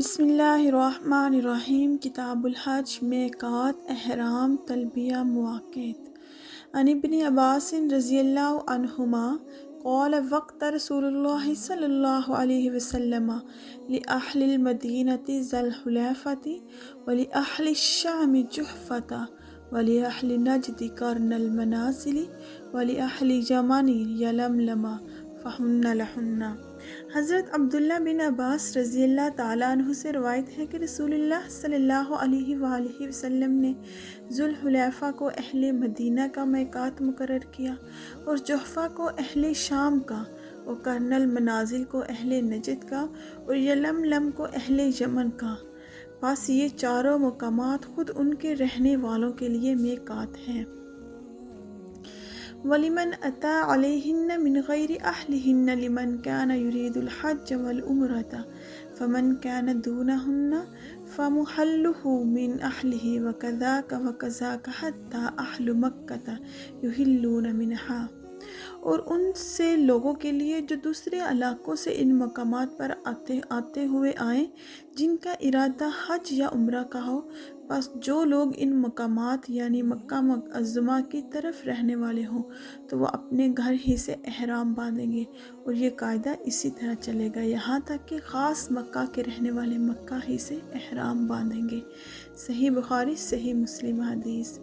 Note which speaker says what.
Speaker 1: بسم اللہ الرحمن الرحیم۔ کتاب الحج، میقات، احرام، تلبیہ، مواقیت۔ عن ابن عباس رضی اللہ عنہما قال وقت رسول اللہ صلی اللہ علیہ وسلم لأہل المدینة ذی الحلیفۃ ولأہل الشام جحفۃ ولأہل نجد قرن المنازل ولأہل یمن یلملم فہن لہن۔ حضرت عبداللہ بن عباس رضی اللہ تعالیٰ عنہ سے روایت ہے کہ رسول اللہ صلی اللہ علیہ وآلہ وسلم نے ذوالحلیفہ کو اہل مدینہ کا میقات مقرر کیا، اور جحفہ کو اہل شام کا، اور قرن المنازل کو اہل نجد کا، اور یلملم کو اہل یمن کا۔ بس یہ چاروں مقامات خود ان کے رہنے والوں کے لیے میقات ہیں۔ وَلِمَنْ أَتَى عَلَيْهِنَّ مِنْ غَيْرِ أَهْلِهِنَّ لِمَنْ كَانَ يُرِيدُ الْحَجَّ وَالْعُمْرَةَ فَمَنْ كَانَ دُونَهُنَّ فَمُحَلُّهُ مِنْ أَهْلِهِ وَكَذَاكَ وَكَذَاكَ حَتَّى أَهْلُ مَكَّةَ يُحِلُّونَ مِنْهَا۔ اور ان سے لوگوں کے لیے جو دوسرے علاقوں سے ان مقامات پر آتے ہوئے آئیں جن کا ارادہ حج یا عمرہ کا ہو، بس جو لوگ ان مقامات یعنی مکہ معظمہ کی طرف رہنے والے ہوں تو وہ اپنے گھر ہی سے احرام باندھیں گے، اور یہ قاعدہ اسی طرح چلے گا یہاں تک کہ خاص مکہ کے رہنے والے مکہ ہی سے احرام باندھیں گے۔ صحیح بخاری، صحیح مسلم حدیث۔